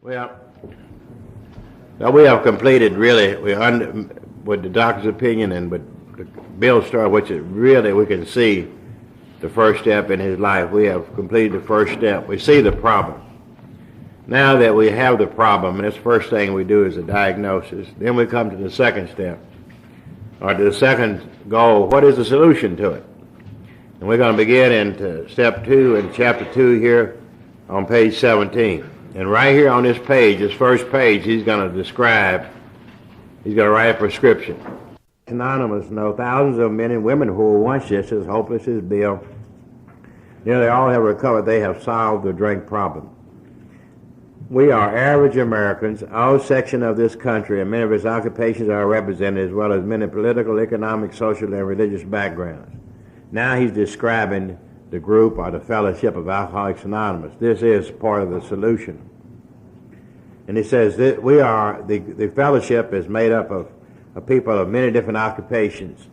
Well, now we have completed really, with the doctor's opinion and with Bill's story, which is really, we can see the first step in his life. We have completed the first step. We see the problem. Now that we have the problem, and this first thing we do is a diagnosis, then we come to the second step, or to the second goal. What is the solution to it? And we're going to begin into step 2 in chapter 2 here on page 17. And right here on this page, this first page, he's going to write a prescription. Anonymous know thousands of men and women who were once just as hopeless as Bill. Nearly all have recovered. They have solved the drink problem. We are average Americans. All sections of this country and many of its occupations are represented, as well as many political, economic, social, and religious backgrounds. Now he's describing the group or the fellowship of Alcoholics Anonymous. This is part of the solution. And he says that the fellowship is made up of people of many different occupations,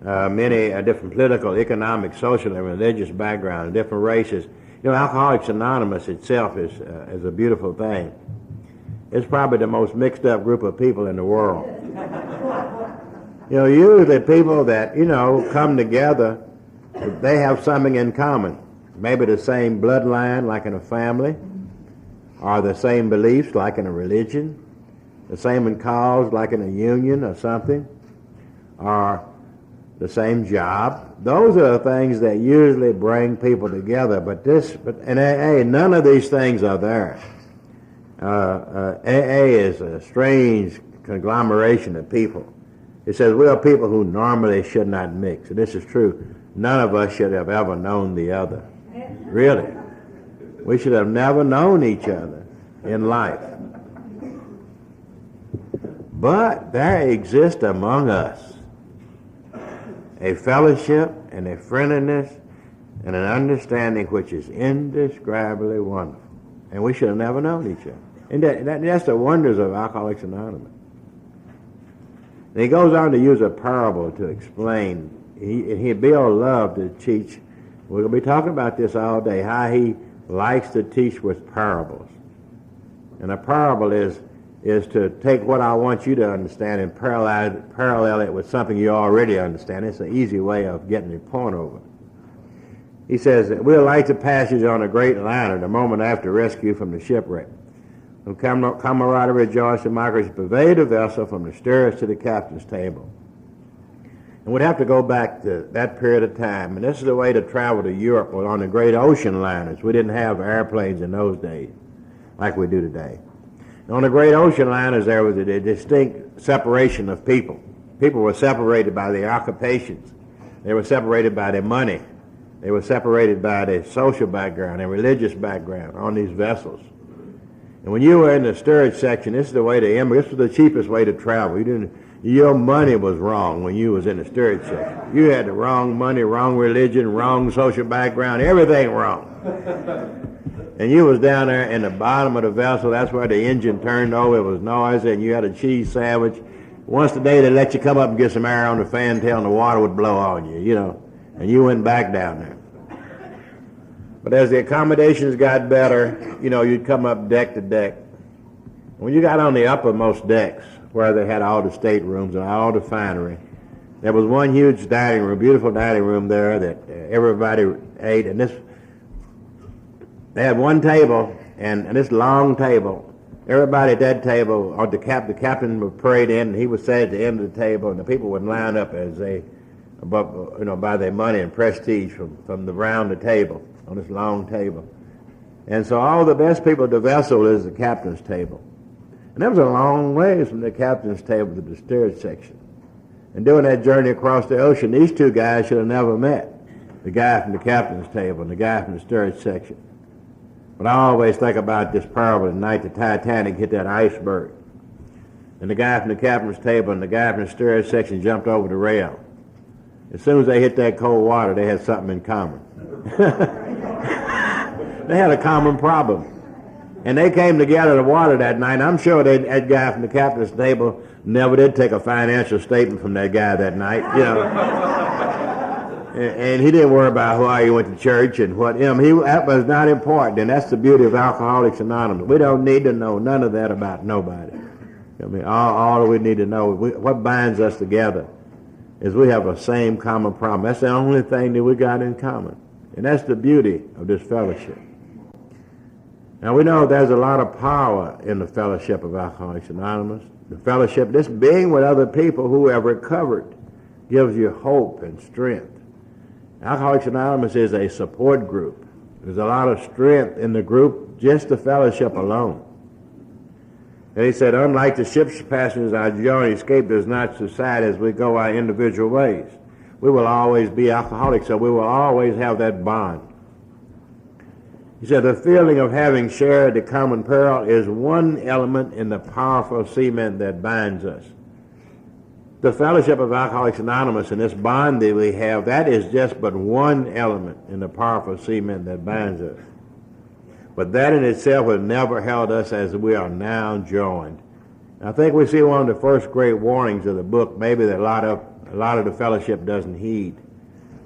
many different political, economic, social, and religious backgrounds, different races. You know, Alcoholics Anonymous itself is a beautiful thing. It's probably the most mixed up group of people in the world. You know, usually people that, come together, they have something in common. Maybe the same bloodline, like in a family, or the same beliefs, like in a religion, the same in cause, like in a union or something, or the same job. Those are the things that usually bring people together. But in AA, none of these things are there. AA is a strange conglomeration of people. It says we are people who normally should not mix. And this is true. None of us should have ever known the other. Really. We should have never known each other in life. But there exists among us a fellowship and a friendliness and an understanding which is indescribably wonderful. And we should have never known each other. And that's the wonders of Alcoholics Anonymous. And he goes on to use a parable to explain. Bill loved to teach. We're going to be talking about this all day, how he likes to teach with parables. And a parable is to take what I want you to understand and parallel it with something you already understand. It's an easy way of getting your point over. He says, we'll light the passage on a great liner the moment after rescue from the shipwreck. When camaraderie, rejoice, and mockery pervade the vessel from the steerage to the captain's table. And we'd have to go back to that period of time. And this is the way to travel to Europe was on the great ocean liners. We didn't have airplanes in those days like we do today. And on the great ocean liners, there was a distinct separation of people. People were separated by their occupations. They were separated by their money. They were separated by their social background and religious background on these vessels. And when you were in the steerage section, this is the way to emigrate. This was the cheapest way to travel. Your money was wrong when you was in the steerage section. You had the wrong money, wrong religion, wrong social background, everything wrong. And you was down there in the bottom of the vessel. That's where the engine turned over. It was noisy, and you had a cheese sandwich. Once a day, they let you come up and get some air on the fantail, and the water would blow on you, and you went back down there. But as the accommodations got better, you'd come up deck to deck. When you got on the uppermost decks, where they had all the staterooms and all the finery, there was one huge dining room, beautiful dining room there that everybody ate. And they had one table, and this long table. Everybody at that table, or the captain would parade in, and he would sit at the end of the table, and the people would line up as they, by their money and prestige from around the table on this long table. And so all the best people at the vessel is the captain's table. And that was a long ways from the captain's table to the steerage section. And doing that journey across the ocean, these two guys should have never met. The guy from the captain's table and the guy from the steerage section. But I always think about this parable the night the Titanic hit that iceberg. And the guy from the captain's table and the guy from the steerage section jumped over the rail. As soon as they hit that cold water, they had something in common. They had a common problem. And they came together to water that night. And I'm sure that guy from the captain's table never did take a financial statement from that guy that night, And he didn't worry about why he went to church and what him. That was not important, and that's the beauty of Alcoholics Anonymous. We don't need to know none of that about nobody. I mean, all we need to know, what binds us together is we have a same common problem. That's the only thing that we got in common, and that's the beauty of this fellowship. Now, we know there's a lot of power in the fellowship of Alcoholics Anonymous. The fellowship, this being with other people who have recovered, gives you hope and strength. Alcoholics Anonymous is a support group. There's a lot of strength in the group, just the fellowship alone. And he said, unlike the ship's passengers, our journey escape does not subside as we go our individual ways. We will always be alcoholics, so we will always have that bond. He said, the feeling of having shared the common peril is one element in the powerful cement that binds us. The fellowship of Alcoholics Anonymous and this bond that we have, that is just but one element in the powerful cement that binds us. But that in itself has never held us as we are now joined. I think we see one of the first great warnings of the book, maybe that a lot of the fellowship doesn't heed.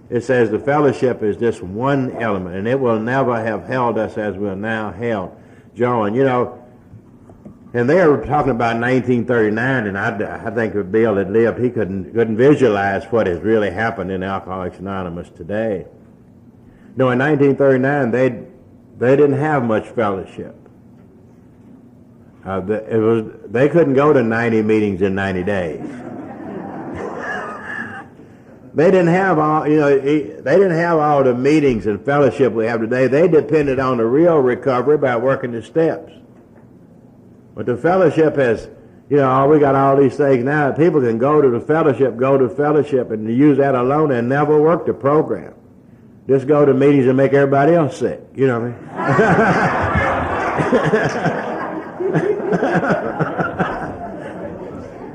It says the fellowship is just one element, and it will never have held us as we are now held, joined. You know, and they were talking about 1939, and I think if Bill had lived, he couldn't visualize what has really happened in Alcoholics Anonymous today. No, in 1939, they didn't have much fellowship. They couldn't go to 90 meetings in 90 days. They didn't have all, they didn't have all the meetings and fellowship we have today. They depended on the real recovery by working the steps. But the fellowship has, we got all these things now. People can go to the fellowship, and use that alone and never work the program. Just go to meetings and make everybody else sick. You know what I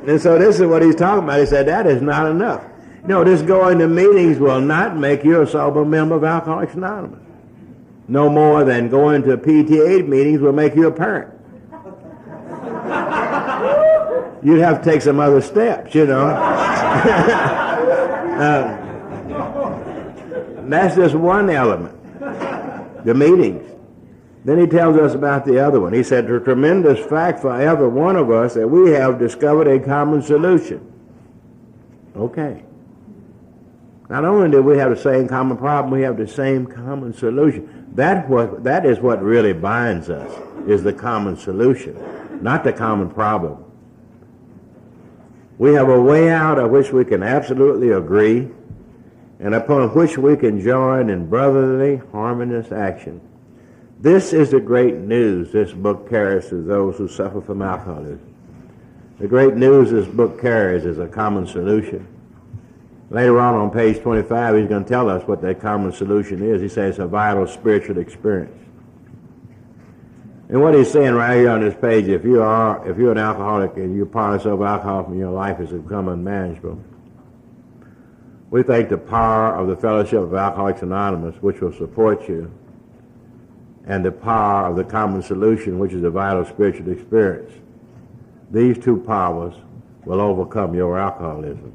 mean? And so this is what he's talking about. He said that is not enough. Just going to meetings will not make you a sober member of Alcoholics Anonymous. No more than going to PTA meetings will make you a parent. You'd have to take some other steps, That's just one element, the meetings. Then he tells us about the other one. He said, the tremendous fact for every one of us that we have discovered a common solution. Okay. Not only do we have the same common problem, we have the same common solution. That is what really binds us, is the common solution, not the common problem. We have a way out of which we can absolutely agree, and upon which we can join in brotherly, harmonious action. This is the great news this book carries to those who suffer from alcoholism. The great news this book carries is a common solution. Later on page 25, he's going to tell us what that common solution is. He says it's a vital spiritual experience. And what he's saying right here on this page, if you're an alcoholic and you're part of alcohol and your life has become unmanageable, we think the power of the fellowship of Alcoholics Anonymous, which will support you, and the power of the common solution, which is a vital spiritual experience, these two powers will overcome your alcoholism.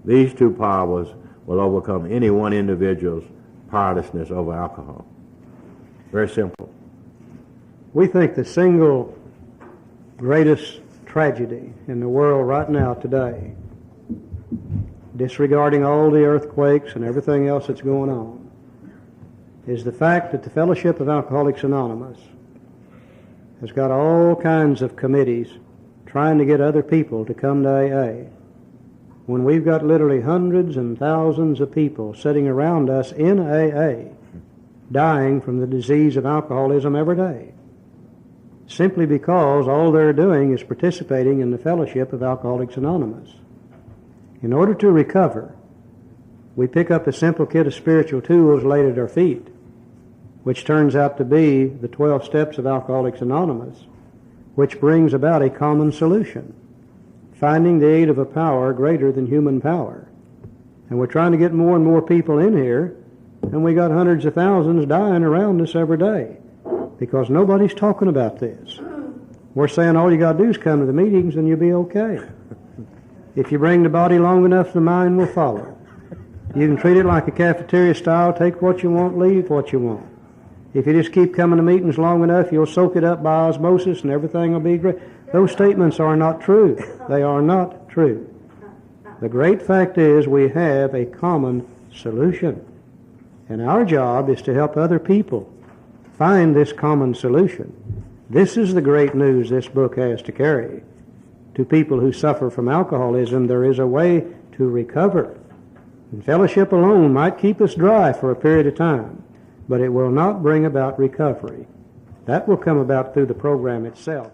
These two powers will overcome any one individual's powerlessness over alcohol. Very simple. We think the single greatest tragedy in the world right now today, disregarding all the earthquakes and everything else that's going on, is the fact that the Fellowship of Alcoholics Anonymous has got all kinds of committees trying to get other people to come to AA, when we've got literally hundreds and thousands of people sitting around us in AA dying from the disease of alcoholism every day, simply because all they're doing is participating in the Fellowship of Alcoholics Anonymous. In order to recover, we pick up a simple kit of spiritual tools laid at our feet, which turns out to be the 12 steps of Alcoholics Anonymous, which brings about a common solution, finding the aid of a power greater than human power. And we're trying to get more and more people in here, and we got hundreds of thousands dying around us every day because nobody's talking about this. We're saying all you got to do is come to the meetings and you'll be okay. If you bring the body long enough, the mind will follow. You can treat it like a cafeteria style, take what you want, leave what you want. If you just keep coming to meetings long enough, you'll soak it up by osmosis and everything will be great. Those statements are not true. They are not true. The great fact is we have a common solution. And our job is to help other people find this common solution. This is the great news this book has to carry. To people who suffer from alcoholism, there is a way to recover. And fellowship alone might keep us dry for a period of time, but it will not bring about recovery. That will come about through the program itself.